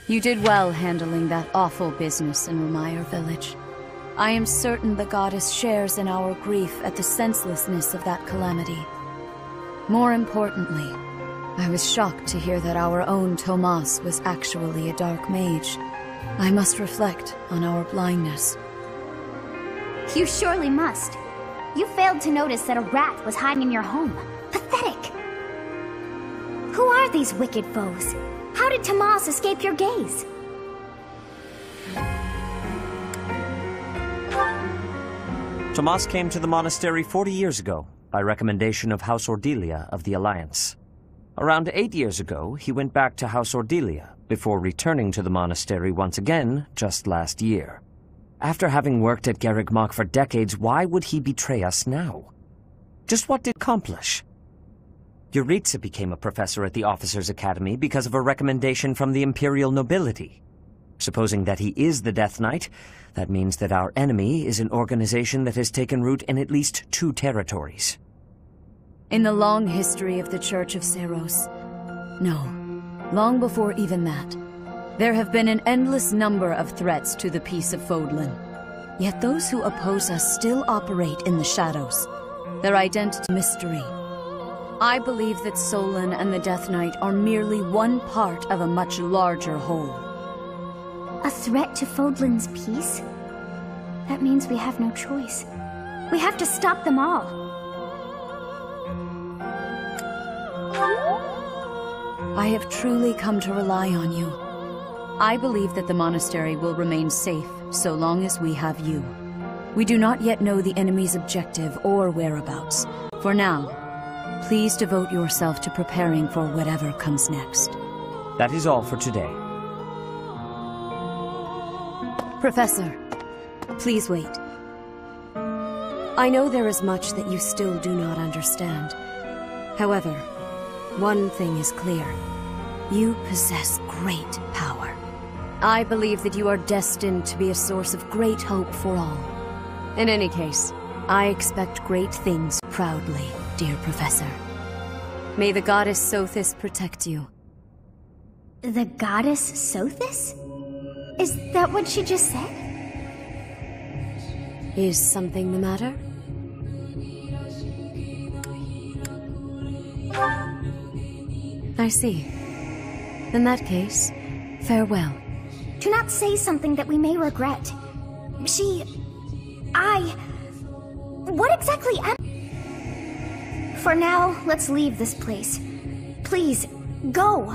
You did well handling that awful business in Ramire village. I am certain the goddess shares in our grief at the senselessness of that calamity. More importantly, I was shocked to hear that our own Tomas was actually a dark mage. I must reflect on our blindness. You surely must. You failed to notice that a rat was hiding in your home. Pathetic! Who are these wicked foes? How did Tomas escape your gaze? Tomas came to the monastery 40 years ago, by recommendation of House Ordelia of the Alliance. Around 8 years ago, he went back to House Ordelia, before returning to the monastery once again just last year. After having worked at Garrigmach for decades, why would he betray us now? Just what did he accomplish? Yuritsa became a professor at the Officers' Academy because of a recommendation from the Imperial nobility. Supposing that he is the Death Knight, that means that our enemy is an organization that has taken root in at least 2 territories. In the long history of the Church of Seros, no, long before even that, there have been an endless number of threats to the peace of Fodlan. Yet those who oppose us still operate in the shadows, their identity mystery. I believe that Solon and the Death Knight are merely one part of a much larger whole. A threat to Fodlan's peace? That means we have no choice. We have to stop them all. I have truly come to rely on you. I believe that the monastery will remain safe so long as we have you. We do not yet know the enemy's objective or whereabouts. For now, please devote yourself to preparing for whatever comes next. That is all for today. Professor, please wait. I know there is much that you still do not understand. However, one thing is clear. You possess great power. I believe that you are destined to be a source of great hope for all. In any case, I expect great things proudly, dear Professor. May the goddess Sothis protect you. The goddess Sothis? Is that what she just said? Is something the matter? I see. In that case, farewell. Do not say something that we may regret. What exactly am... For now, let's leave this place. Please, go!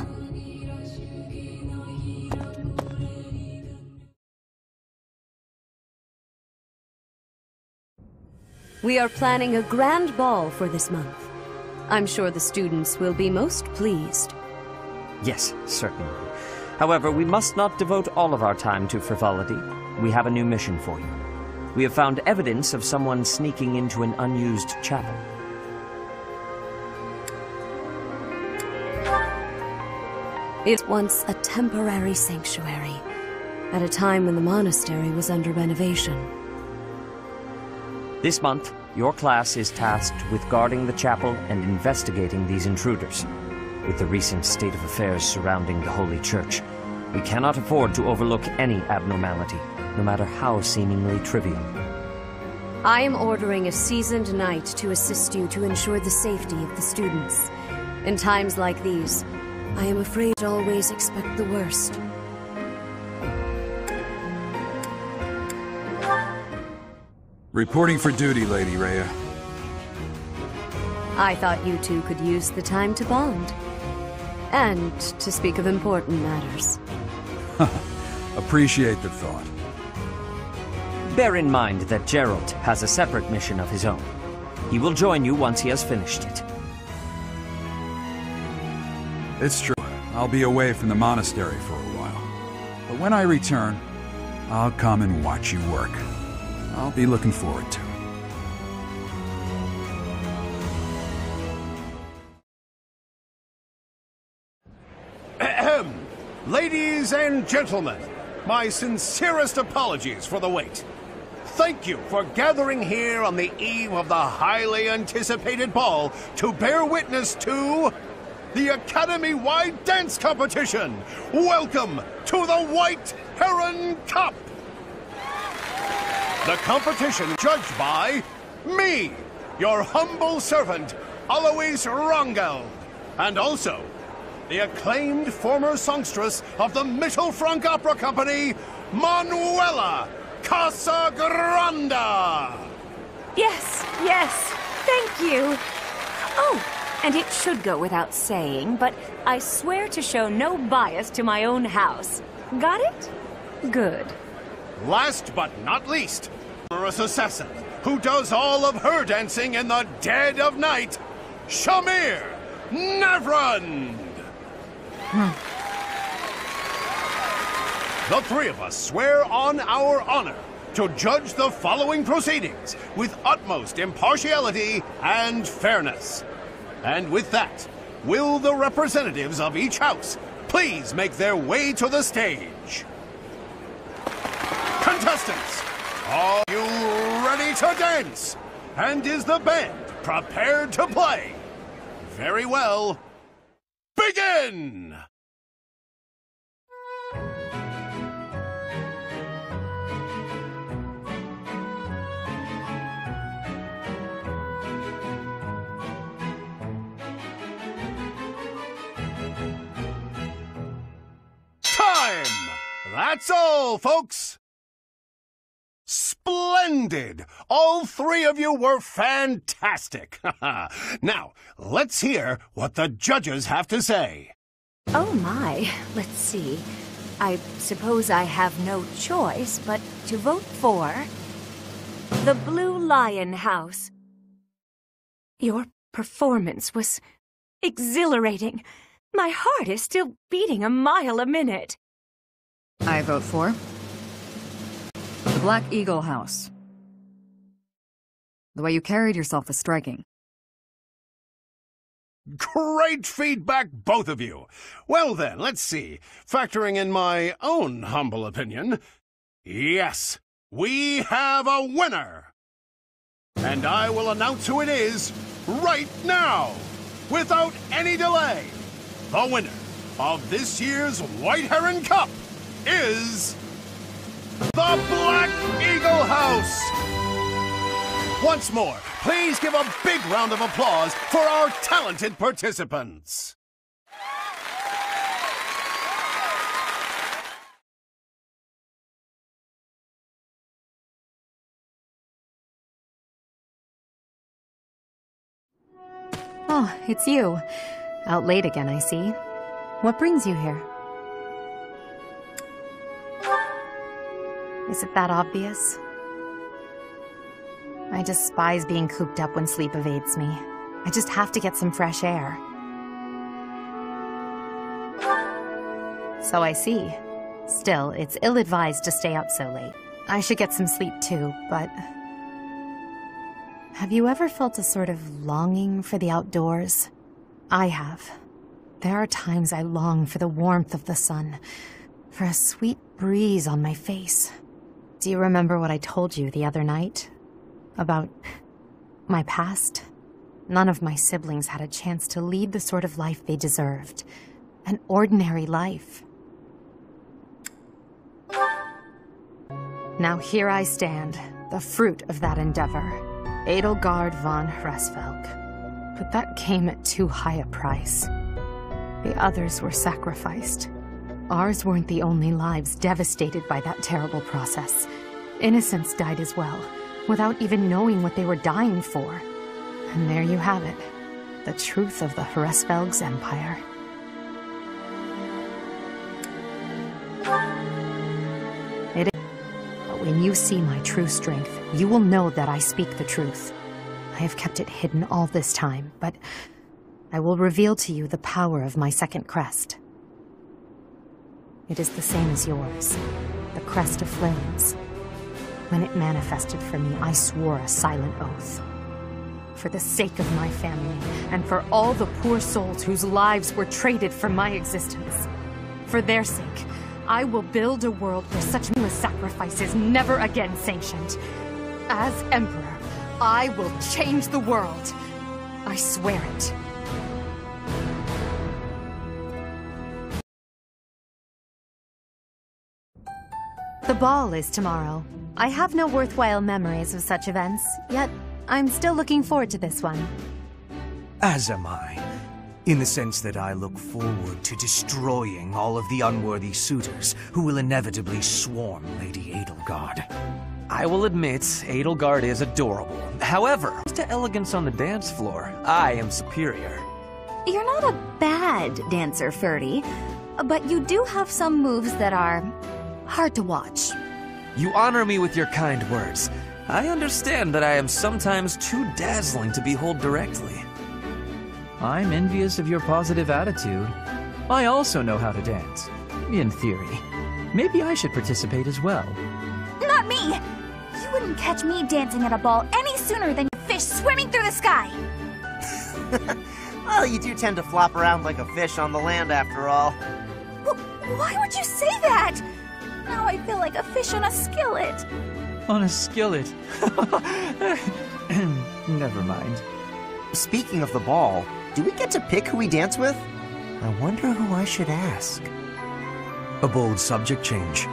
We are planning a grand ball for this month. I'm sure the students will be most pleased. Yes, certainly. However, we must not devote all of our time to frivolity. We have a new mission for you. We have found evidence of someone sneaking into an unused chapel. It was once a temporary sanctuary, at a time when the monastery was under renovation. This month, your class is tasked with guarding the chapel and investigating these intruders. With the recent state of affairs surrounding the Holy Church, we cannot afford to overlook any abnormality, no matter how seemingly trivial. I am ordering a seasoned knight to assist you to ensure the safety of the students. In times like these, I am afraid to always expect the worst. Reporting for duty, Lady Rhea. I thought you two could use the time to bond. And to speak of important matters. Appreciate the thought. Bear in mind that Gerald has a separate mission of his own. He will join you once he has finished it. It's true. I'll be away from the monastery for a while. But when I return, I'll come and watch you work. I'll be looking forward to it. Ladies and gentlemen, my sincerest apologies for the wait. Thank you for gathering here on the eve of the highly anticipated ball to bear witness to the Academy-wide dance competition. Welcome to the White Heron Cup. The competition judged by me, your humble servant, Alois Rangel, and also the acclaimed former songstress of the Mittelfrank Opera Company, Manuela Casagranda. Yes, yes, thank you. Oh, and it should go without saying, but I swear to show no bias to my own house. Got it? Good. Last but not least, Marissa assassin, who does all of her dancing in the dead of night, Shamir Navrand. The three of us swear on our honor to judge the following proceedings with utmost impartiality and fairness. And with that, will the representatives of each house please make their way to the stage? Contestants, are you ready to dance? And is the band prepared to play? Very well. Begin! Time! That's all, folks! Splendid! All three of you were fantastic! Now, let's hear what the judges have to say. Oh my, let's see. I suppose I have no choice but to vote for the Blue Lion House. Your performance was exhilarating. My heart is still beating a mile a minute. I vote for the Black Eagle House. The way you carried yourself was striking. Great feedback, both of you. Well then, let's see. Factoring in my own humble opinion, yes, we have a winner. And I will announce who it is right now, without any delay. The winner of this year's White Heron Cup is the Black Eagle House. Once more, please give a big round of applause for our talented participants. Oh, it's you. Out late again, I see. What brings you here? Is it that obvious? I despise being cooped up when sleep evades me. I just have to get some fresh air. So I see. Still, it's ill-advised to stay up so late. I should get some sleep too, but... Have you ever felt a sort of longing for the outdoors? I have. There are times I long for the warmth of the sun, for a sweet breeze on my face. Do you remember what I told you the other night? About my past? None of my siblings had a chance to lead the sort of life they deserved. An ordinary life. Now here I stand, the fruit of that endeavor. Edelgard von Hresvelg. But that came at too high a price. The others were sacrificed. Ours weren't the only lives devastated by that terrible process. Innocents died as well, without even knowing what they were dying for. And there you have it, the truth of the Hresvelg's empire. It is. But when you see my true strength, you will know that I speak the truth. I have kept it hidden all this time, but I will reveal to you the power of my second crest. It is the same as yours, the crest of flames. When it manifested for me, I swore a silent oath. For the sake of my family, and for all the poor souls whose lives were traded for my existence. For their sake, I will build a world where such endless sacrifice is never again sanctioned. As Emperor, I will change the world. I swear it. The ball is tomorrow. I have no worthwhile memories of such events, yet I'm still looking forward to this one. As am I. In the sense that I look forward to destroying all of the unworthy suitors who will inevitably swarm Lady Edelgard. I will admit, Edelgard is adorable. However, as to elegance on the dance floor, I am superior. You're not a bad dancer, Ferdy, but you do have some moves that are hard to watch. You honor me with your kind words. I understand that I am sometimes too dazzling to behold directly. I'm envious of your positive attitude. I also know how to dance, in theory. Maybe I should participate as well. Not me! You wouldn't catch me dancing at a ball any sooner than fish swimming through the sky! Well, you do tend to flop around like a fish on the land after all. Why would you say that? Now I feel like a fish on a skillet. On a skillet. Never mind. Speaking of the ball, do we get to pick who we dance with? I wonder who I should ask. A bold subject change.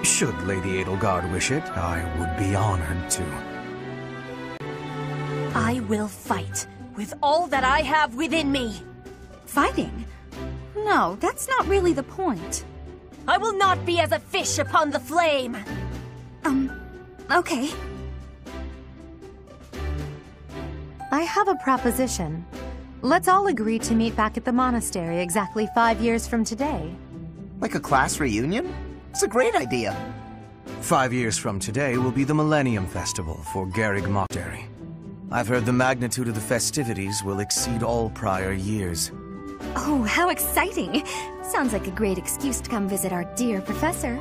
Should Lady Edelgard wish it, I would be honored to. I will fight with all that I have within me. Fighting? No, that's not really the point. I will not be as a fish upon the flame. Okay. I have a proposition. Let's all agree to meet back at the monastery exactly 5 years from today. Like a class reunion? It's a great idea. 5 years from today will be the Millennium Festival for Garrig Monastery. I've heard the magnitude of the festivities will exceed all prior years. Oh, how exciting! Sounds like a great excuse to come visit our dear professor.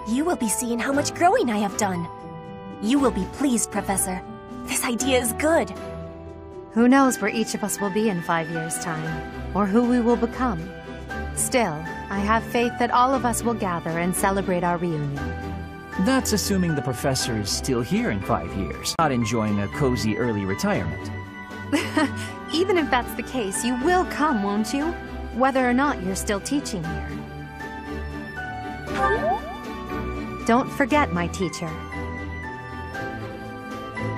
You will be seeing how much growing I have done. You will be pleased, Professor. This idea is good. Who knows where each of us will be in 5 years' time, or who we will become. Still, I have faith that all of us will gather and celebrate our reunion. That's assuming the professor is still here in 5 years, not enjoying a cozy early retirement. Even if that's the case, you will come, won't you? Whether or not you're still teaching here. Don't forget, my teacher.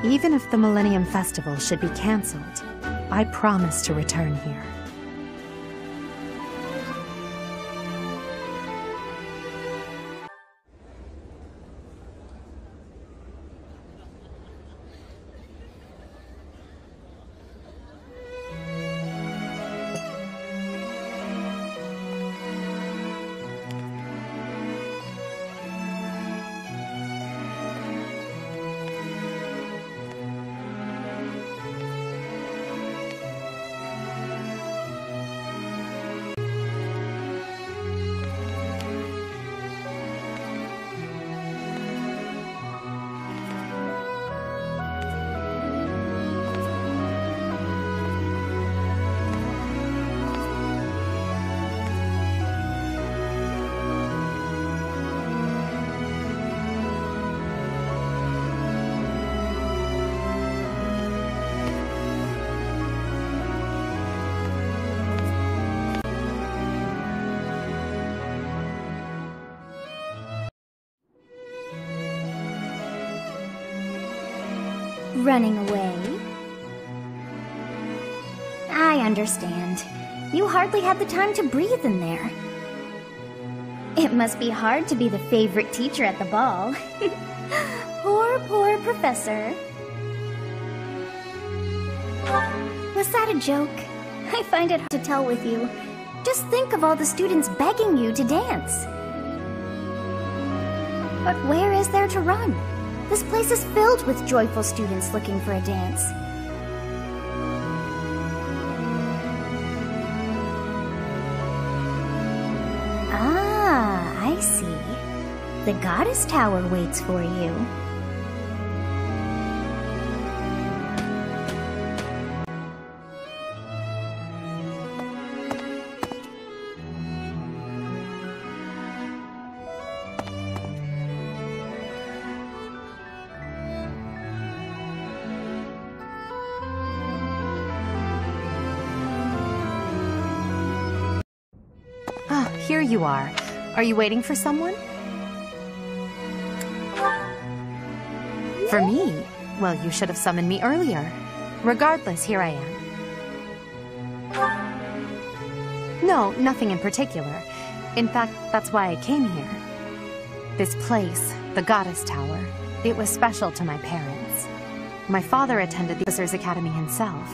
Even if the Millennium Festival should be cancelled, I promise to return here. Running away? I understand. You hardly had the time to breathe in there. It must be hard to be the favorite teacher at the ball. Poor professor. Was that a joke? I find it hard to tell with you. Just think of all the students begging you to dance. But where is there to run? This place is filled with joyful students looking for a dance. Ah, I see. The Goddess Tower waits for you. Here you are. Are you waiting for someone? For me? Well, you should have summoned me earlier. Regardless, here I am. No, nothing in particular. In fact, that's why I came here. This place, the Goddess Tower, it was special to my parents. My father attended the Officers' Academy himself.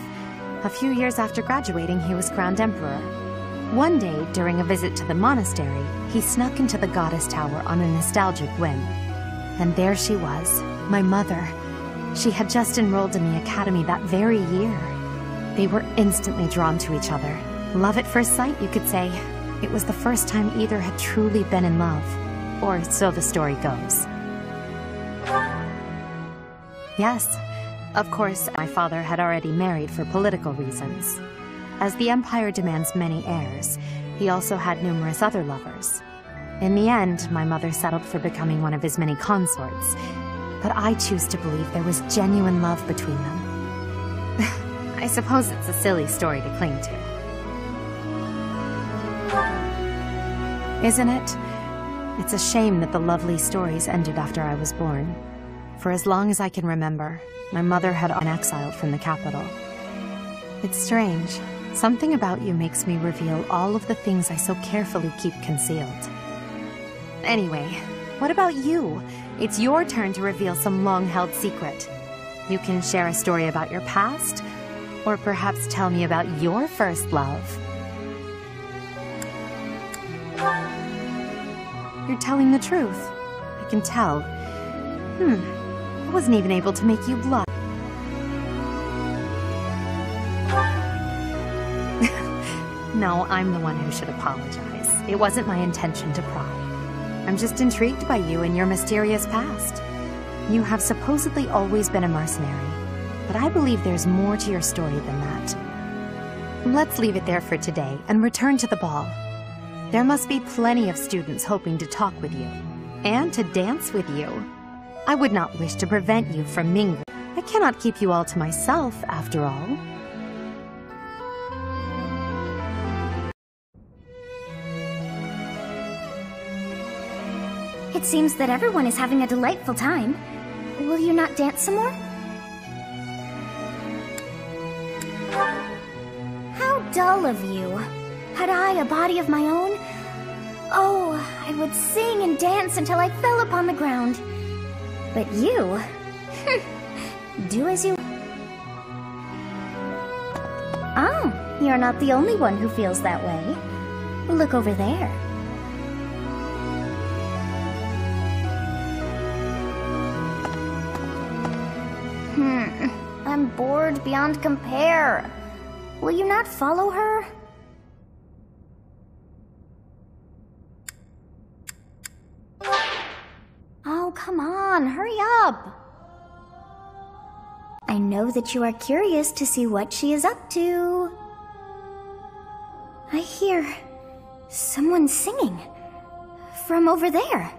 A few years after graduating, he was crowned emperor. One day, during a visit to the monastery, he snuck into the Goddess Tower on a nostalgic whim. And there she was, my mother. She had just enrolled in the academy that very year. They were instantly drawn to each other. Love at first sight, you could say. It was the first time either had truly been in love. Or so the story goes. Yes. Of course, my father had already married for political reasons. As the Empire demands many heirs, he also had numerous other lovers. In the end, my mother settled for becoming one of his many consorts. But I choose to believe there was genuine love between them. I suppose it's a silly story to cling to. Isn't it? It's a shame that the lovely stories ended after I was born. For as long as I can remember, my mother had been exiled from the capital. It's strange. Something about you makes me reveal all of the things I so carefully keep concealed. Anyway, what about you? It's your turn to reveal some long-held secret. You can share a story about your past, or perhaps tell me about your first love. You're telling the truth. I can tell. I wasn't even able to make you blush. No, I'm the one who should apologize. It wasn't my intention to pry. I'm just intrigued by you and your mysterious past. You have supposedly always been a mercenary, but I believe there's more to your story than that. Let's leave it there for today and return to the ball. There must be plenty of students hoping to talk with you, and to dance with you. I would not wish to prevent you from mingling. I cannot keep you all to myself, after all. It seems that everyone is having a delightful time. Will you not dance some more? How dull of you. Had I a body of my own? Oh, I would sing and dance until I fell upon the ground. But you... do as you... Ah, you're not the only one who feels that way. Look over there. I'm bored beyond compare. Will you not follow her? Oh, come on, hurry up. I know that you are curious to see what she is up to. I hear someone singing from over there.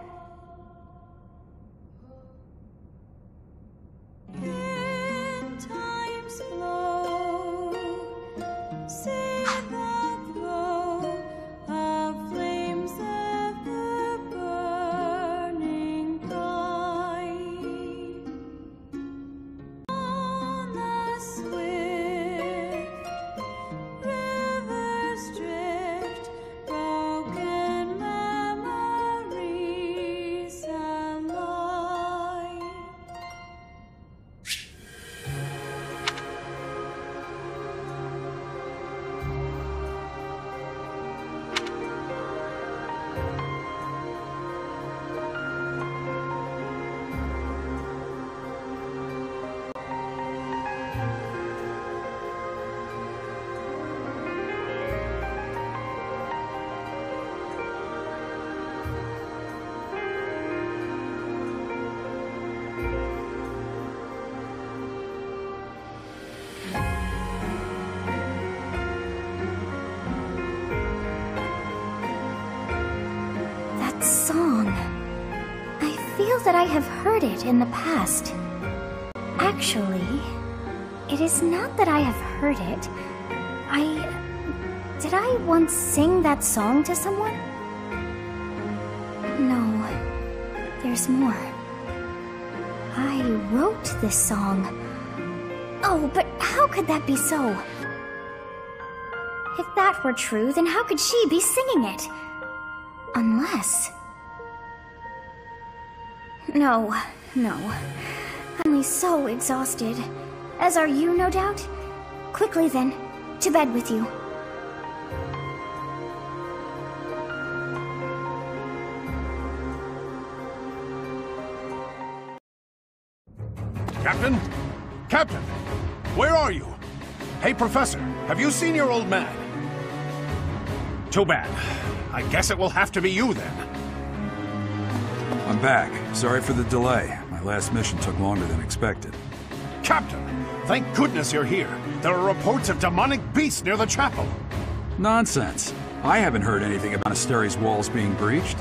That I have heard it in the past. Actually, it is not that I have heard it. Did I once sing that song to someone? No, there's more. I wrote this song. Oh, but how could that be so? If that were true, then how could she be singing it? Unless... No. I'm so exhausted. As are you, no doubt? Quickly then, to bed with you. Captain? Captain! Where are you? Hey, Professor, have you seen your old man? Too bad. I guess it will have to be you then. I'm back. Sorry for the delay. My last mission took longer than expected. Captain, thank goodness you're here. There are reports of demonic beasts near the chapel. Nonsense. I haven't heard anything about monastery's walls being breached.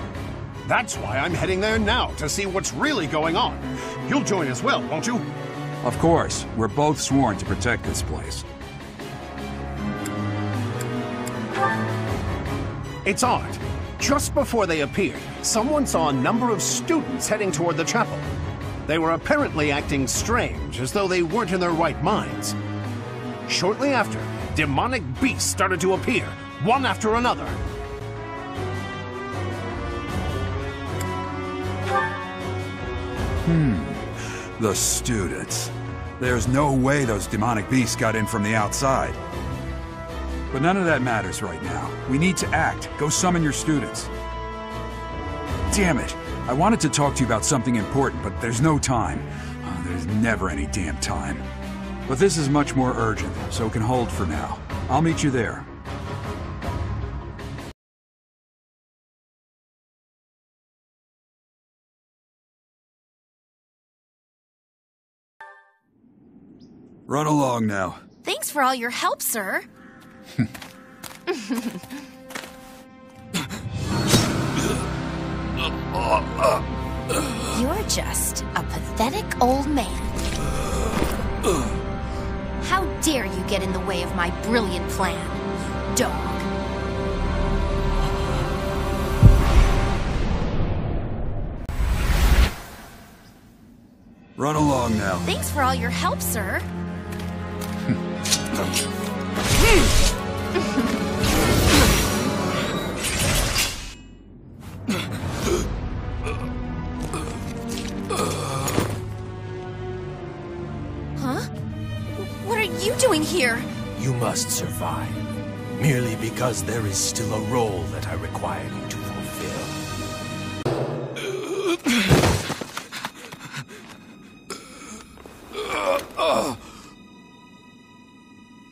That's why I'm heading there now, to see what's really going on. You'll join as well, won't you? Of course. We're both sworn to protect this place. It's odd. Just before they appeared, someone saw a number of students heading toward the chapel. They were apparently acting strange, as though they weren't in their right minds. Shortly after, demonic beasts started to appear, one after another. The students. There's no way those demonic beasts got in from the outside. But none of that matters right now. We need to act. Go summon your students. Damn it. I wanted to talk to you about something important, but there's no time. There's never any damn time. But this is much more urgent, so it can hold for now. I'll meet you there. Run along now. Thanks for all your help, sir. You're just a pathetic old man. How dare you get in the way of my brilliant plan, dog? Run along now. Thanks for all your help, sir. Huh? What are you doing here? You must survive, merely because there is still a role that I require you to fulfill.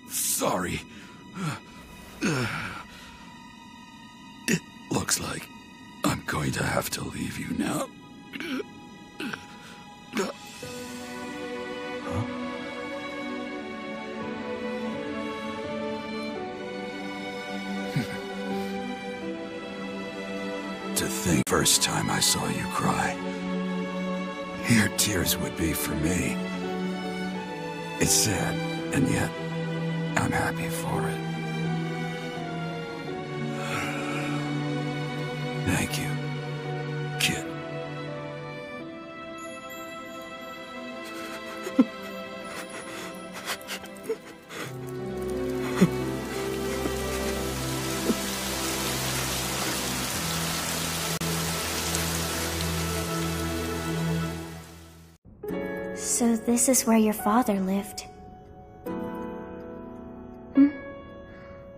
Sorry. It looks like I'm going to have to leave you now. To think first time I saw you cry, your tears would be for me. It's sad, and yet I'm happy for it. Thank you, kid. So this is where your father lived.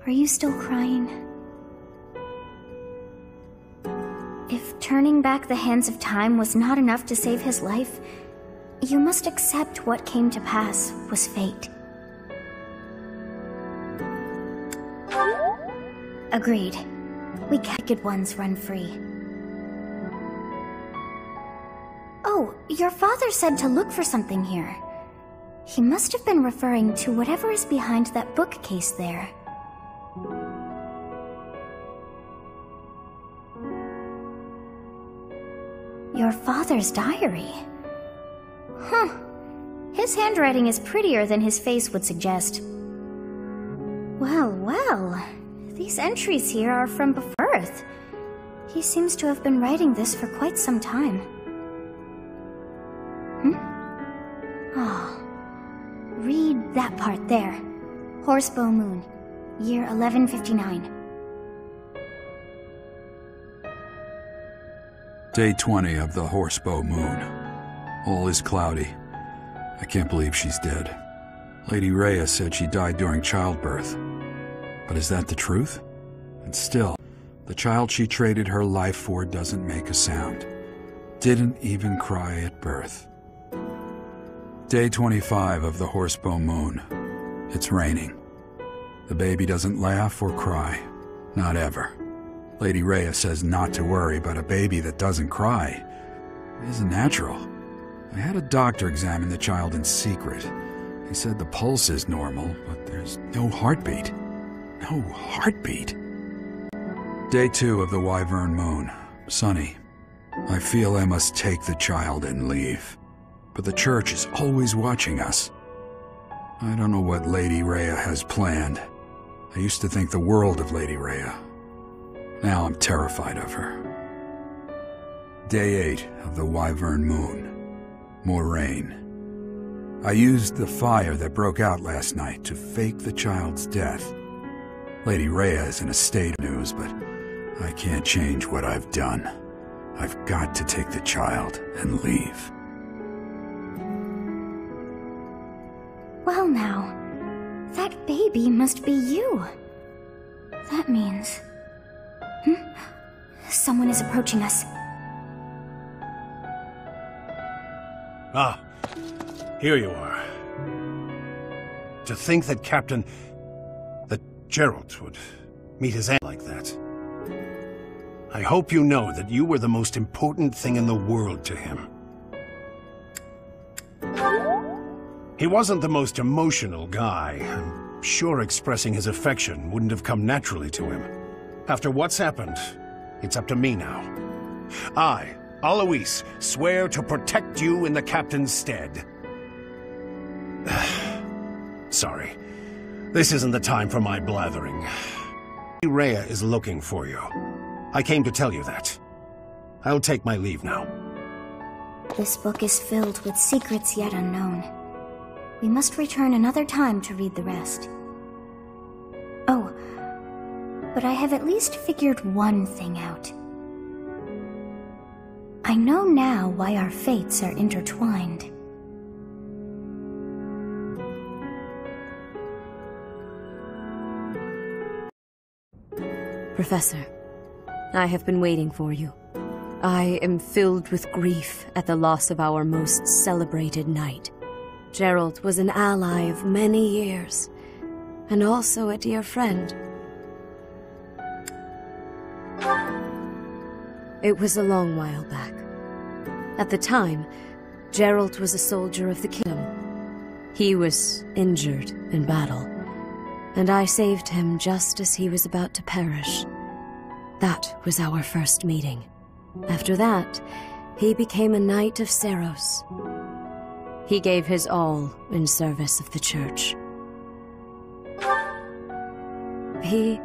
Are you still crying? If turning back the hands of time was not enough to save his life, you must accept what came to pass was fate. Agreed. We wicked ones run free. Oh, your father said to look for something here. He must have been referring to whatever is behind that bookcase there. Your father's diary? Huh. His handwriting is prettier than his face would suggest. Well, these entries here are from before birth. He seems to have been writing this for quite some time. That part there. Horsebow Moon. Year 1159. Day 20 of the Horsebow Moon. All is cloudy. I can't believe she's dead. Lady Rhea said she died during childbirth. But is that the truth? And still, the child she traded her life for doesn't make a sound. Didn't even cry at birth. Day 25 of the Horsebow Moon. It's raining. The baby doesn't laugh or cry. Not ever. Lady Rhea says not to worry, but a baby that doesn't cry isn't natural. I had a doctor examine the child in secret. He said the pulse is normal, but there's no heartbeat. No heartbeat. Day 2 of the Wyvern Moon. Sunny. I feel I must take the child and leave. But the church is always watching us. I don't know what Lady Rhea has planned. I used to think the world of Lady Rhea. Now I'm terrified of her. Day 8 of the Wyvern Moon. More rain. I used the fire that broke out last night to fake the child's death. Lady Rhea is in a state of news, but I can't change what I've done. I've got to take the child and leave. Well now, that baby must be you. That means... Someone is approaching us. Ah, here you are. To think that that Geralt would meet his end like that. I hope you know that you were the most important thing in the world to him. He wasn't the most emotional guy. I'm sure expressing his affection wouldn't have come naturally to him. After what's happened, it's up to me now. I, Alois, swear to protect you in the captain's stead. Sorry. This isn't the time for my blathering. Rhea is looking for you. I came to tell you that. I'll take my leave now. This book is filled with secrets yet unknown. We must return another time to read the rest. Oh, but I have at least figured one thing out. I know now why our fates are intertwined. Professor, I have been waiting for you. I am filled with grief at the loss of our most celebrated knight. Geralt was an ally of many years, and also a dear friend. It was a long while back. At the time, Geralt was a soldier of the kingdom. He was injured in battle, and I saved him just as he was about to perish. That was our first meeting. After that, he became a knight of Seiros. He gave his all in service of the church. He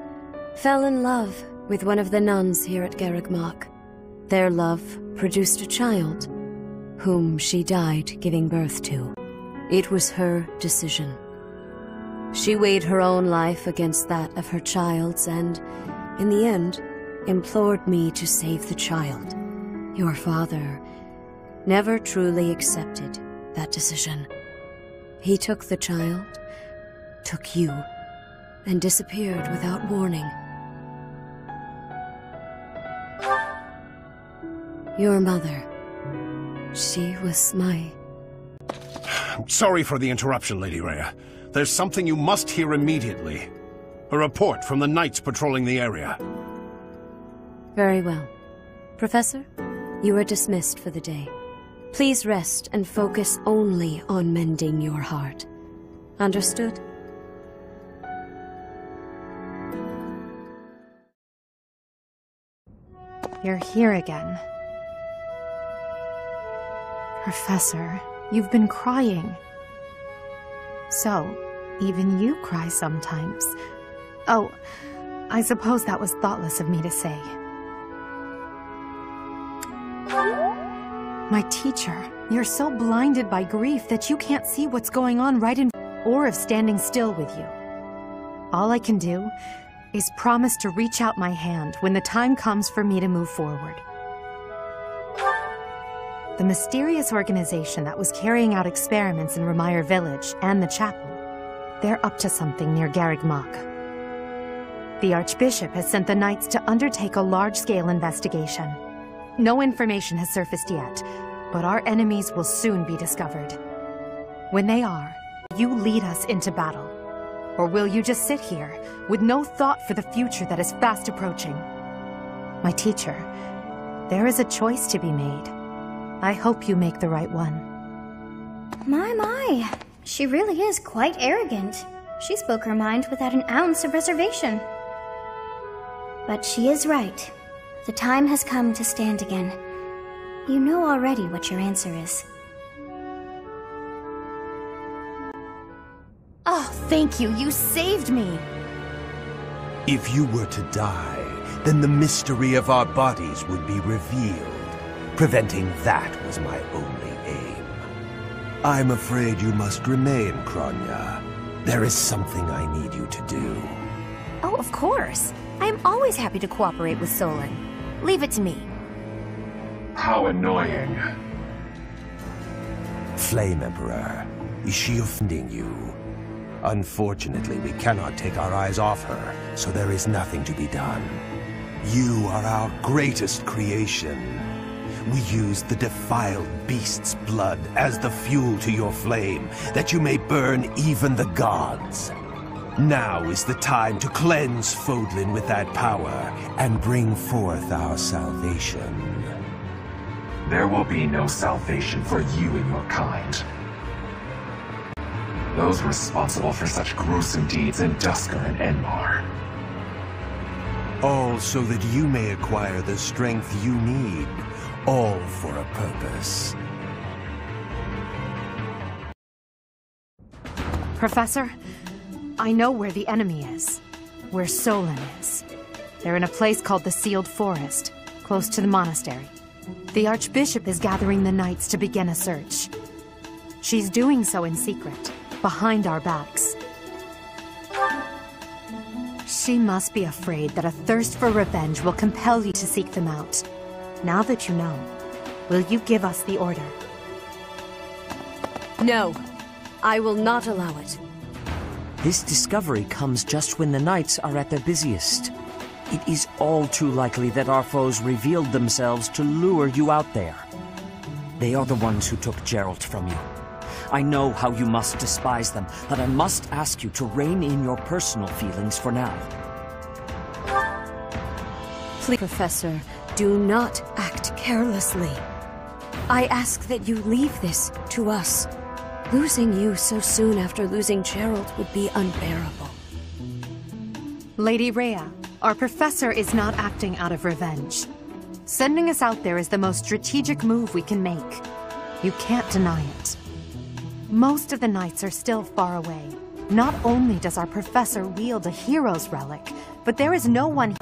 fell in love with one of the nuns here at Garreg-Mach. Their love produced a child, whom she died giving birth to. It was her decision. She weighed her own life against that of her child's and, in the end, implored me to save the child. Your father never truly accepted that decision. He took the child, took you, and disappeared without warning. Your mother, she was my... Sorry for the interruption, Lady Rhea. There's something you must hear immediately. A report from the knights patrolling the area. Very well. Professor, you are dismissed for the day. Please rest and focus only on mending your heart. Understood? You're here again. Professor, you've been crying. So, even you cry sometimes. Oh, I suppose that was thoughtless of me to say. My teacher, you're so blinded by grief that you can't see what's going on right in... or of standing still with you. All I can do is promise to reach out my hand when the time comes for me to move forward. The mysterious organization that was carrying out experiments in Remire Village and the chapel, they're up to something near Garreg Mach. The Archbishop has sent the Knights to undertake a large-scale investigation. No information has surfaced yet, but our enemies will soon be discovered. When they are, you lead us into battle. Or will you just sit here, with no thought for the future that is fast approaching? My teacher, there is a choice to be made. I hope you make the right one. My. She really is quite arrogant. She spoke her mind without an ounce of reservation. But she is right. The time has come to stand again. You know already what your answer is. Oh, thank you. You saved me. If you were to die, then the mystery of our bodies would be revealed. Preventing that was my only aim. I'm afraid you must remain, Kronya. There is something I need you to do. Oh, of course. I am always happy to cooperate with Solon. Leave it to me. How annoying. Flame Emperor, is she offending you? Unfortunately, we cannot take our eyes off her, so there is nothing to be done. You are our greatest creation. We use the defiled beast's blood as the fuel to your flame, that you may burn even the gods. Now is the time to cleanse Fodlan with that power and bring forth our salvation. There will be no salvation for you and your kind. Those responsible for such gruesome deeds in Dusker and Enmar. All so that you may acquire the strength you need, all for a purpose. Professor, I know where the enemy is. Where Solon is. They're in a place called the Sealed Forest, close to the monastery. The Archbishop is gathering the Knights to begin a search. She's doing so in secret, behind our backs. She must be afraid that a thirst for revenge will compel you to seek them out. Now that you know, will you give us the order? No, I will not allow it. This discovery comes just when the Knights are at their busiest. It is all too likely that our foes revealed themselves to lure you out there. They are the ones who took Geralt from you. I know how you must despise them, but I must ask you to rein in your personal feelings for now. Please, Professor, do not act carelessly. I ask that you leave this to us. Losing you so soon after losing Geralt would be unbearable. Lady Rhea, our professor is not acting out of revenge. Sending us out there is the most strategic move we can make. You can't deny it. Most of the Knights are still far away. Not only does our professor wield a hero's relic, but there is no one.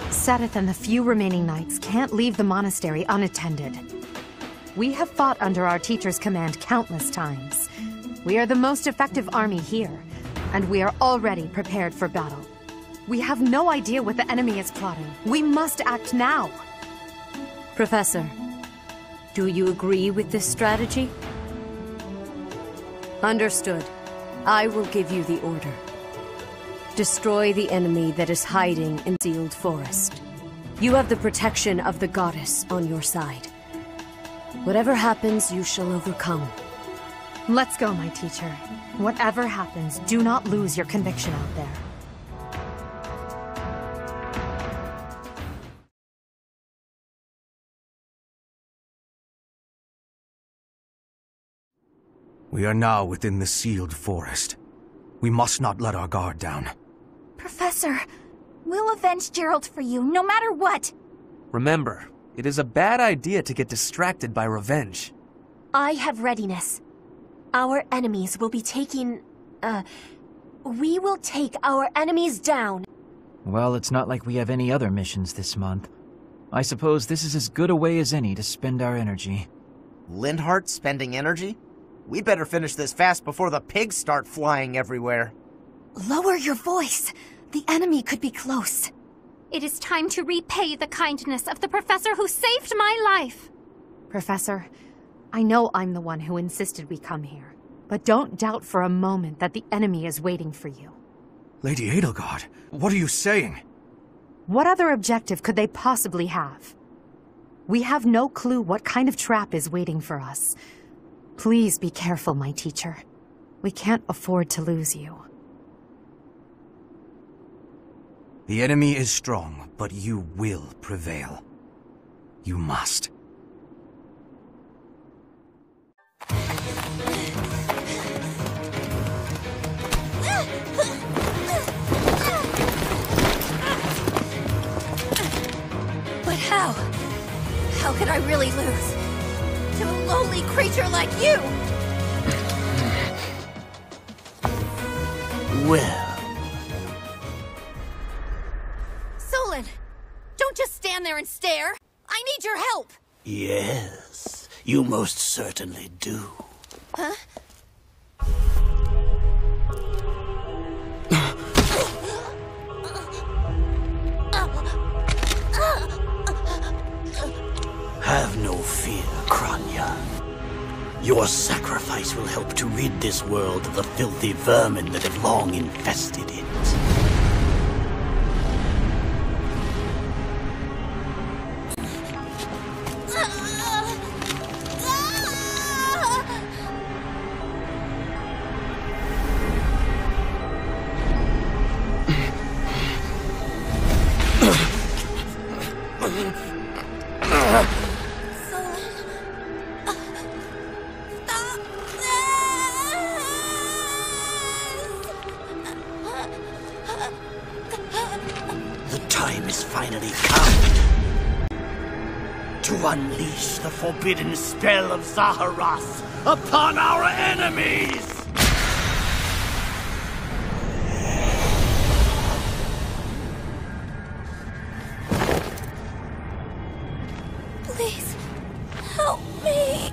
Seteth and the few remaining Knights can't leave the monastery unattended. We have fought under our teacher's command countless times. We are the most effective army here, and we are already prepared for battle. We have no idea what the enemy is plotting. We must act now. Professor, do you agree with this strategy? Understood. I will give you the order. Destroy the enemy that is hiding in Sealed Forest. You have the protection of the goddess on your side. Whatever happens, you shall overcome. Let's go, my teacher. Whatever happens, do not lose your conviction out there. We are now within the Sealed Forest. We must not let our guard down. Professor, we'll avenge Geralt for you, no matter what. Remember, it is a bad idea to get distracted by revenge. I have readiness. Our enemies will be taking... we will take our enemies down. Well, it's not like we have any other missions this month. I suppose this is as good a way as any to spend our energy. Lindhart spending energy? We'd better finish this fast before the pigs start flying everywhere. Lower your voice. The enemy could be close. It is time to repay the kindness of the professor who saved my life. Professor, I know I'm the one who insisted we come here, but don't doubt for a moment that the enemy is waiting for you. Lady Edelgard, what are you saying? What other objective could they possibly have? We have no clue what kind of trap is waiting for us. Please be careful, my teacher. We can't afford to lose you. The enemy is strong, but you will prevail. You must. But how? How could I really lose? To a lowly creature like you! Well... Solon! Don't just stand there and stare! I need your help! Yes, you most certainly do. Huh? Have no fear, Kranya. Your sacrifice will help to rid this world of the filthy vermin that have long infested it. Unleash the forbidden spell of Zaharas upon our enemies! Please, help me!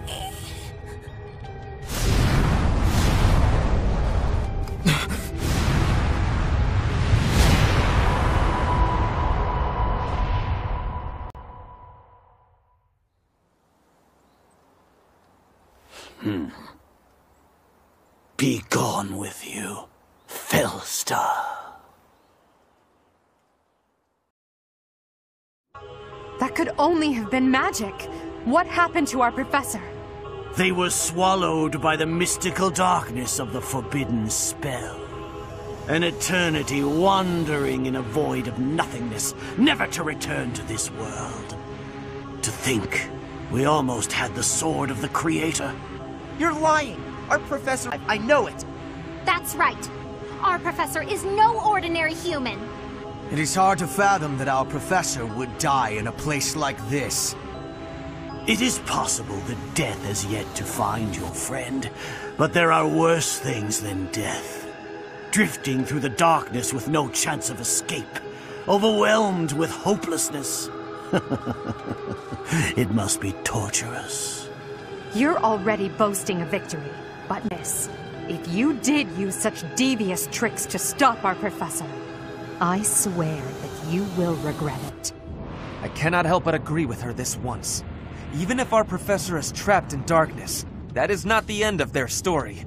Be gone with you, Fellstar. That could only have been magic. What happened to our professor? They were swallowed by the mystical darkness of the forbidden spell. An eternity wandering in a void of nothingness, never to return to this world. To think, we almost had the sword of the Creator. You're lying! Our professor... I know it! That's right. Our professor is no ordinary human. It is hard to fathom that our professor would die in a place like this. It is possible that death has yet to find your friend, but there are worse things than death. Drifting through the darkness with no chance of escape, overwhelmed with hopelessness. It must be torturous. You're already boasting a victory, but miss, if you did use such devious tricks to stop our professor, I swear that you will regret it. I cannot help but agree with her this once. Even if our professor is trapped in darkness, that is not the end of their story.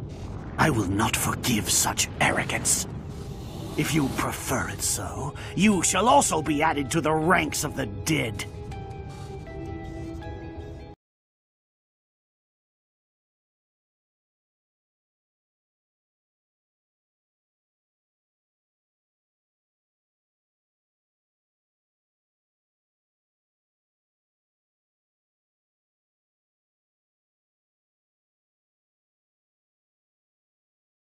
I will not forgive such arrogance. If you prefer it so, you shall also be added to the ranks of the dead.